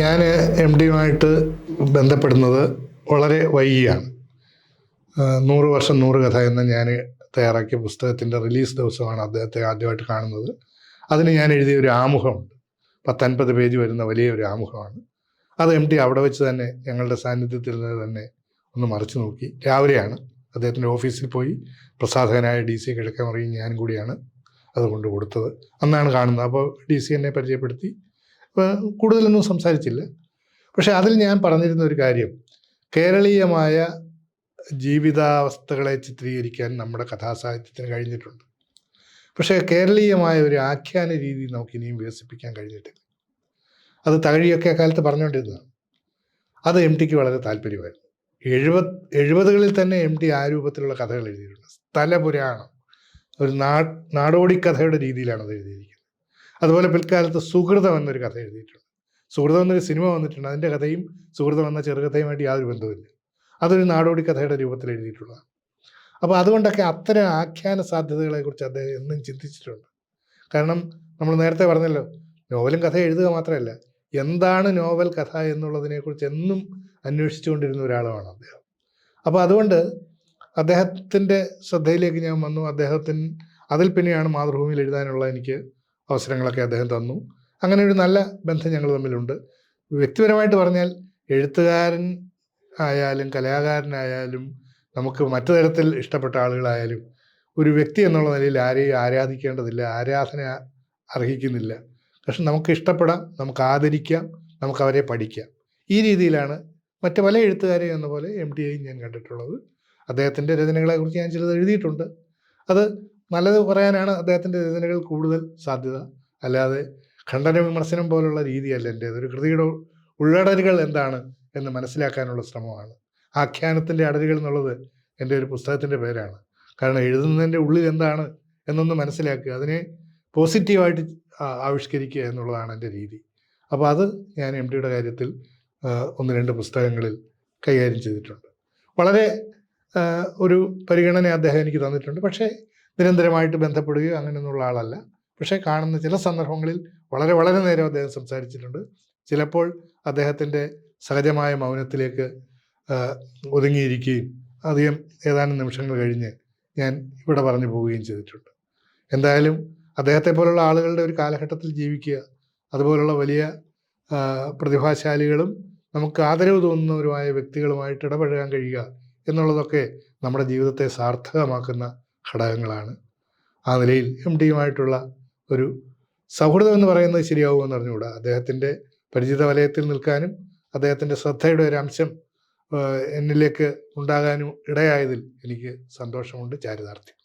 ഞാൻ എം ഡിയുമായിട്ട് ബന്ധപ്പെടുന്നത് വളരെ വൈകിയാണ്. 100 വർഷം 100 കഥ എന്ന ഞാൻ തയ്യാറാക്കിയ പുസ്തകത്തിൻ്റെ റിലീസ് ദിവസമാണ് അദ്ദേഹത്തെ ആദ്യമായിട്ട് കാണുന്നത്. അതിന് ഞാൻ എഴുതിയ ഒരു ആമുഖമുണ്ട്. 50 പേജ് വരുന്ന വലിയൊരു ആമുഖമാണ്. അത് എം ഡി അവിടെ വെച്ച് തന്നെ ഞങ്ങളുടെ സാന്നിധ്യത്തിൽ തന്നെ ഒന്ന് മറിച്ച് നോക്കി. രാവിലെയാണ് അദ്ദേഹത്തിൻ്റെ ഓഫീസിൽ പോയി പ്രസാധകനായ DC കിഴക്കമറിയും ഞാനും കൂടിയാണ് അത് കൊണ്ട് കൊടുത്തത്. അന്നാണ് കാണുന്നത്. അപ്പോൾ DC എന്നെ പരിചയപ്പെടുത്തി. കൂടുതലൊന്നും സംസാരിച്ചില്ല. പക്ഷെ അതിൽ ഞാൻ പറഞ്ഞിരുന്ന ഒരു കാര്യം, കേരളീയമായ ജീവിതാവസ്ഥകളെ ചിത്രീകരിക്കാൻ നമ്മുടെ കഥാസാഹിത്യത്തിന് കഴിഞ്ഞിട്ടുണ്ട്. പക്ഷേ കേരളീയമായ ഒരു ആഖ്യാന രീതി നമുക്ക് ഇനിയും വികസിപ്പിക്കാൻ കഴിഞ്ഞിട്ടില്ല. അത് തകഴിയൊക്കെ കാലത്ത് പറഞ്ഞുകൊണ്ടിരുന്നതാണ്. അത് എം ടിക്ക് വളരെ താല്പര്യമായിരുന്നു. 70കളിൽ തന്നെ എം ടി ആ രൂപത്തിലുള്ള കഥകൾ എഴുതിയിട്ടുണ്ട്. സ്ഥലപുരാണം, ഒരു നാടോടി കഥയുടെ രീതിയിലാണ് അത് എഴുതിയിരിക്കുന്നത്. അതുപോലെ പിൽക്കാലത്ത് സുഹൃതം എന്നൊരു കഥ എഴുതിയിട്ടുണ്ട്. സുഹൃതം എന്നൊരു സിനിമ വന്നിട്ടുണ്ട്. അതിൻ്റെ കഥയും സുഹൃതം എന്ന ചെറുകഥയുമായിട്ട് യാതൊരു ബന്ധവുമില്ല. അതൊരു നാടോടി കഥയുടെ രൂപത്തിൽ എഴുതിയിട്ടുള്ളതാണ്. അപ്പോൾ അതുകൊണ്ടൊക്കെ അത്തരം ആഖ്യാന സാധ്യതകളെക്കുറിച്ച് അദ്ദേഹം എന്നും ചിന്തിച്ചിട്ടുണ്ട്. കാരണം നമ്മൾ നേരത്തെ പറഞ്ഞല്ലോ, നോവലും കഥ എഴുതുക മാത്രമല്ല, എന്താണ് നോവൽ കഥ എന്നുള്ളതിനെക്കുറിച്ച് എന്നും അന്വേഷിച്ചുകൊണ്ടിരുന്ന ഒരാളുമാണ് അദ്ദേഹം. അപ്പോൾ അതുകൊണ്ട് അദ്ദേഹത്തിൻ്റെ ശ്രദ്ധയിലേക്ക് ഞാൻ വന്നു. അതിൽ പിന്നെയാണ് മാതൃഭൂമിയിൽ എഴുതാനുള്ള എനിക്ക് അവസരങ്ങളൊക്കെ അദ്ദേഹം തന്നു. അങ്ങനെ ഒരു നല്ല ബന്ധം ഞങ്ങൾ തമ്മിലുണ്ട്. വ്യക്തിപരമായിട്ട് പറഞ്ഞാൽ എഴുത്തുകാരൻ ആയാലും കലാകാരനായാലും നമുക്ക് മറ്റു തരത്തിൽ ഇഷ്ടപ്പെട്ട ആളുകളായാലും ഒരു വ്യക്തി എന്നുള്ള നിലയിൽ ആരെയും ആരാധിക്കേണ്ടതില്ല, ആരാധന അർഹിക്കുന്നില്ല. പക്ഷെ നമുക്ക് ഇഷ്ടപ്പെടാം, നമുക്ക് ആദരിക്കാം, നമുക്ക് അവരെ പഠിക്കാം. ഈ രീതിയിലാണ് മറ്റ് പല എഴുത്തുകാരെയും എന്ന പോലെ എം ടിയെയും ഞാൻ കണ്ടിട്ടുള്ളത്. അദ്ദേഹത്തിൻ്റെ രചനകളെക്കുറിച്ച് ഞാൻ ചിലത് എഴുതിയിട്ടുണ്ട്. അത് നല്ലത് പറയാനാണ് അദ്ദേഹത്തിൻ്റെ രചനകൾ കൂടുതൽ സാധ്യത. അല്ലാതെ ഖണ്ഡന വിമർശനം പോലുള്ള രീതിയല്ല എൻ്റേത്. ഒരു കൃതിയുടെ ഉള്ളടരുകൾ എന്താണ് എന്ന് മനസ്സിലാക്കാനുള്ള ശ്രമമാണ്. ആഖ്യാനത്തിൻ്റെ അടരുകൾ എന്നുള്ളത് എൻ്റെ ഒരു പുസ്തകത്തിൻ്റെ പേരാണ്. കാരണം എഴുതുന്നതിൻ്റെ ഉള്ളിൽ എന്താണ് എന്നൊന്ന് മനസ്സിലാക്കുക, അതിനെ പോസിറ്റീവായിട്ട് ആവിഷ്കരിക്കുക എന്നുള്ളതാണ് എൻ്റെ രീതി. അപ്പോൾ അത് ഞാൻ എം ടിയുടെ കാര്യത്തിൽ 1-2 പുസ്തകങ്ങളിൽ കൈകാര്യം ചെയ്തിട്ടുണ്ട്. വളരെ ഒരു പരിഗണന അദ്ദേഹം എനിക്ക് തന്നിട്ടുണ്ട്. പക്ഷേ നിരന്തരമായിട്ട് ബന്ധപ്പെടുകയോ അങ്ങനെയൊന്നുള്ള ആളല്ല. പക്ഷേ കാണുന്ന ചില സന്ദർഭങ്ങളിൽ വളരെ വളരെ നേരം അദ്ദേഹം സംസാരിച്ചിട്ടുണ്ട്. ചിലപ്പോൾ അദ്ദേഹത്തിൻ്റെ സഹജമായ മൗനത്തിലേക്ക് ഒതുങ്ങിയിരിക്കുകയും അധികം ഏതാനും നിമിഷങ്ങൾ കഴിഞ്ഞ് ഞാൻ ഇവിടെ പറഞ്ഞു പോവുകയും ചെയ്തിട്ടുണ്ട്. എന്തായാലും അദ്ദേഹത്തെ പോലുള്ള ആളുകളുടെ ഒരു കാലഘട്ടത്തിൽ ജീവിക്കുക, അതുപോലുള്ള വലിയ പ്രതിഭാശാലികളും നമുക്ക് ആദരവ് തോന്നുന്നവരുമായ വ്യക്തികളുമായിട്ട് ഇടപഴകാൻ കഴിയുക എന്നുള്ളതൊക്കെ നമ്മുടെ ജീവിതത്തെ സാർത്ഥകമാക്കുന്ന ഘടകങ്ങളാണ്. ആ നിലയിൽ എം ടിയുമായിട്ടുള്ള ഒരു സൗഹൃദം എന്ന് പറയുന്നത് ശരിയാവുമെന്ന് അറിഞ്ഞുകൂടാ. അദ്ദേഹത്തിൻ്റെ പരിചിത വലയത്തിൽ നിൽക്കാനും അദ്ദേഹത്തിൻ്റെ ശ്രദ്ധയുടെ ഒരു അംശം എന്നിലേക്ക് ഉണ്ടാകാനും ഇടയായതിൽ എനിക്ക് സന്തോഷമുണ്ട്, ചാരിതാർത്ഥ്യം.